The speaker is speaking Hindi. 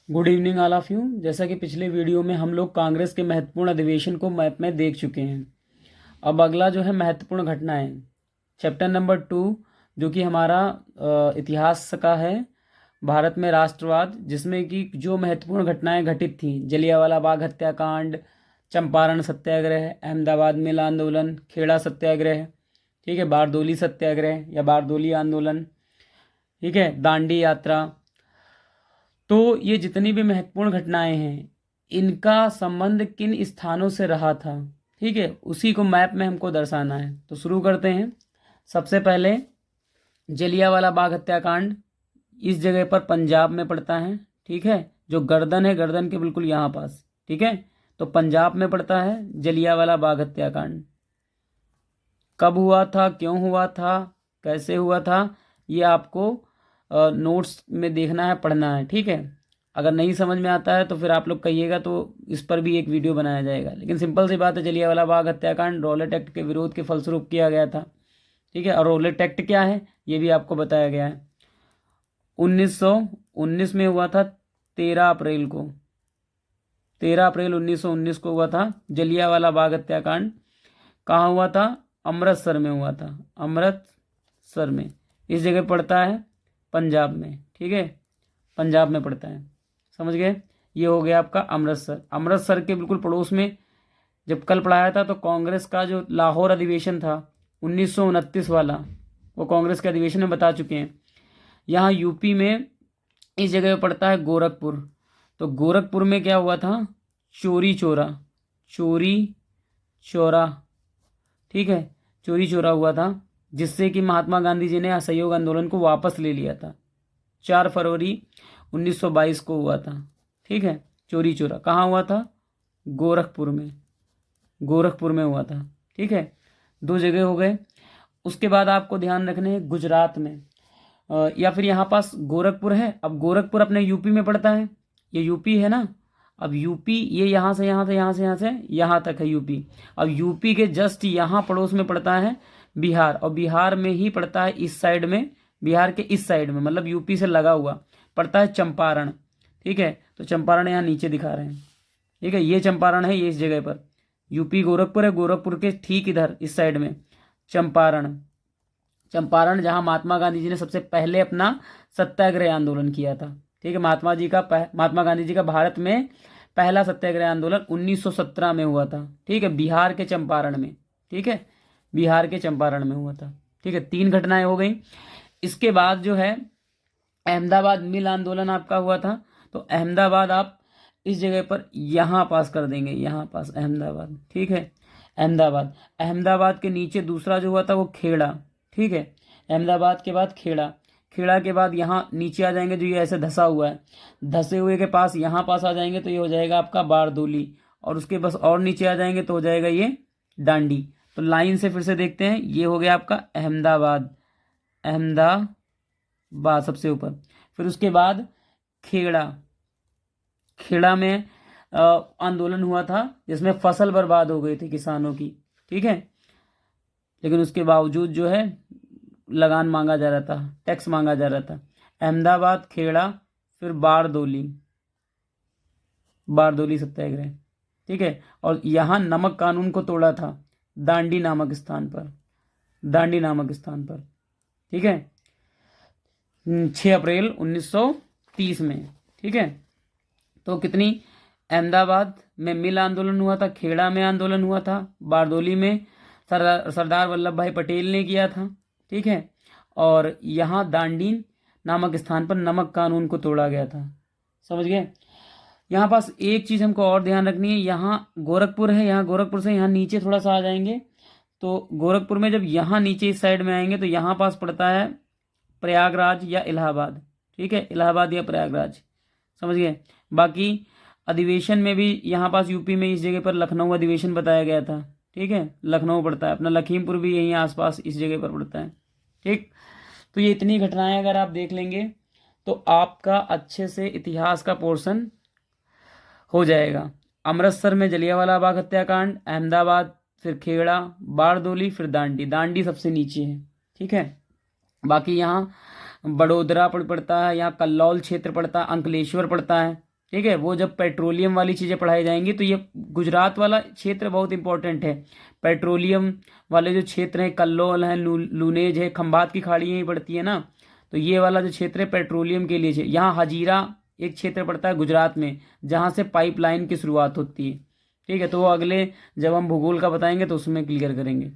Good evening all of you. जैसा कि पिछले वीडियो में हम लोग कांग्रेस के महत्वपूर्ण अधिवेशन को मैप में देख चुके हैं। अब अगला जो है महत्वपूर्ण घटना है चैप्टर नंबर 2, जो कि हमारा इतिहास का है, भारत में राष्ट्रवाद, जिसमें कि जो महत्वपूर्ण घटनाएं घटित थी, जलियांवाला बाग हत्याकांड, चंपारण सत्याग्रह, अहमदाबाद मिल आंदोलन, खेड़ा सत्याग्रह, ठीक है, बारदोली सत्याग्रह या बारदोली आंदोलन, ठीक है, दांडी यात्रा। तो ये जितनी भी महत्वपूर्ण घटनाएं हैं, इनका संबंध किन स्थानों से रहा था, ठीक है, उसी को मैप में हमको दर्शाना है। तो शुरू करते हैं। सबसे पहले जलियांवाला बाग हत्याकांड इस जगह पर पंजाब में पड़ता है, ठीक है, जो गर्दन है, गर्दन के बिल्कुल यहाँ पास, ठीक है। तो पंजाब में पड़ता है जलियांवाला बाग हत्याकांड। कब हुआ था, क्यों हुआ था, कैसे हुआ था, ये आपको नोट्स में देखना है, पढ़ना है, ठीक है। अगर नहीं समझ में आता है तो फिर आप लोग कहिएगा, तो इस पर भी एक वीडियो बनाया जाएगा। लेकिन सिंपल सी बात है, जलियांवाला बाग हत्याकांड रॉलेट एक्ट के विरोध के फलस्वरूप किया गया था, ठीक है। और रॉलेट एक्ट क्या है ये भी आपको बताया गया है। 1919 में हुआ था, 13 अप्रैल को, 13 अप्रैल 1919 को हुआ था जलियांवाला बाग हत्याकांड। कहाँ हुआ था? अमृतसर में हुआ था, अमृतसर में। इस जगह पड़ता है पंजाब में, ठीक है, पंजाब में पड़ता है, समझ गए। ये हो गया आपका अमृतसर। अमृतसर के बिल्कुल पड़ोस में जब कल पढ़ाया था, तो कांग्रेस का जो लाहौर अधिवेशन था 1929 वाला, वो कांग्रेस के अधिवेशन में बता चुके हैं। यहाँ यूपी में इस जगह पे पड़ता है गोरखपुर। तो गोरखपुर में क्या हुआ था? चोरी चोरा, चोरी चोरा, ठीक है, चोरी चोरा हुआ था, जिससे कि महात्मा गांधी जी ने असहयोग आंदोलन को वापस ले लिया था। 4 फरवरी 1922 को हुआ था, ठीक है। चोरी चोरा कहाँ हुआ था? गोरखपुर में, गोरखपुर में हुआ था, ठीक है। 2 जगह हो गए। उसके बाद आपको ध्यान रखने हैं गुजरात में, या फिर यहाँ पास गोरखपुर है। अब गोरखपुर अपने यूपी में पड़ता है, ये यूपी है ना। अब यूपी ये यहाँ से यहाँ से यहाँ से यहाँ से यहाँ तक है यूपी। अब यूपी के जस्ट यहाँ पड़ोस में पड़ता है बिहार, और बिहार में ही पड़ता है इस साइड में, बिहार के इस साइड में, मतलब यूपी से लगा हुआ पड़ता है चंपारण, ठीक है। तो चंपारण यहाँ नीचे दिखा रहे हैं, ठीक है, ये चंपारण है, ये इस जगह पर यूपी गोरखपुर है। गोरखपुर के ठीक इधर इस साइड में चंपारण, चंपारण जहां महात्मा गांधी जी ने सबसे पहले अपना सत्याग्रह आंदोलन किया था, ठीक है। महात्मा गांधी जी का भारत में पहला सत्याग्रह आंदोलन 1917 में हुआ था, ठीक है, बिहार के चंपारण में, ठीक है, बिहार के चंपारण में हुआ था, ठीक है। 3 घटनाएं हो गई। इसके बाद जो है अहमदाबाद मिल आंदोलन आपका हुआ था। तो अहमदाबाद आप इस जगह पर यहाँ पास कर देंगे, यहाँ पास अहमदाबाद, ठीक है, अहमदाबाद। अहमदाबाद के नीचे दूसरा जो हुआ था वो खेड़ा, ठीक है। अहमदाबाद के बाद खेड़ा, खेड़ा के बाद यहाँ नीचे आ जाएंगे, जो ये ऐसे धसा हुआ है, धसे हुए के पास यहाँ पास आ जाएंगे तो ये हो जाएगा आपका बारदोली, और उसके बस और नीचे आ जाएंगे तो हो जाएगा ये डांडी। तो लाइन से फिर से देखते हैं, ये हो गया आपका अहमदाबाद, अहमदाबाद सबसे ऊपर। फिर उसके बाद खेड़ा, खेड़ा में आंदोलन हुआ था जिसमें फसल बर्बाद हो गई थी किसानों की, ठीक है, लेकिन उसके बावजूद जो है लगान मांगा जा रहा था, टैक्स मांगा जा रहा था। अहमदाबाद, खेड़ा, फिर बारदोली, बारदोली सत्याग्रह, ठीक है। और यहाँ नमक कानून को तोड़ा था दांडी नामक स्थान पर, दांडी नामक स्थान पर, ठीक है, 6 अप्रैल 1930 में, ठीक है। तो कितनी? अहमदाबाद में मिल आंदोलन हुआ था, खेड़ा में आंदोलन हुआ था, बारदोली में सरदार वल्लभ भाई पटेल ने किया था, ठीक है, और यहाँ दांडी नामक स्थान पर नमक कानून को तोड़ा गया था, समझ गए। यहाँ पास एक चीज़ हमको और ध्यान रखनी है, यहाँ गोरखपुर है, यहाँ गोरखपुर से यहाँ नीचे थोड़ा सा आ जाएंगे, तो गोरखपुर में जब यहाँ नीचे इस साइड में आएंगे तो यहाँ पास पड़ता है प्रयागराज या इलाहाबाद, ठीक है, इलाहाबाद या प्रयागराज, समझ गए। बाकी अधिवेशन में भी यहाँ पास यूपी में इस जगह पर लखनऊ अधिवेशन बताया गया था, ठीक है, लखनऊ पड़ता है अपना, लखीमपुर भी यहीं आसपास इस जगह पर पड़ता है, ठीक। तो ये इतनी घटनाएं अगर आप देख लेंगे तो आपका अच्छे से इतिहास का पोर्शन हो जाएगा। अमृतसर में जलियांवाला बाग हत्याकांड, अहमदाबाद, फिर खेड़ा, बारदोली, फिर दांडी, दांडी सबसे नीचे है, ठीक है। बाकी यहाँ बड़ोदरा पड़ता है, यहाँ कल्लौल क्षेत्र पड़ता है, अंकलेश्वर पड़ता है, ठीक है, वो जब पेट्रोलियम वाली चीज़ें पढ़ाई जाएंगी तो ये गुजरात वाला क्षेत्र बहुत इंपॉर्टेंट है। पेट्रोलियम वाले जो क्षेत्र हैं, कल्लोल है, लूनेज है, खंभात की खाड़ियाँ ही पड़ती है ना, तो ये वाला जो क्षेत्र है पेट्रोलियम के लिए यहाँ हजीरा एक क्षेत्र पड़ता है गुजरात में, जहाँ से पाइपलाइन की शुरुआत होती है। ठीक है, तो वो अगले जब हम भूगोल का बताएंगे तो उसमें क्लियर करेंगे।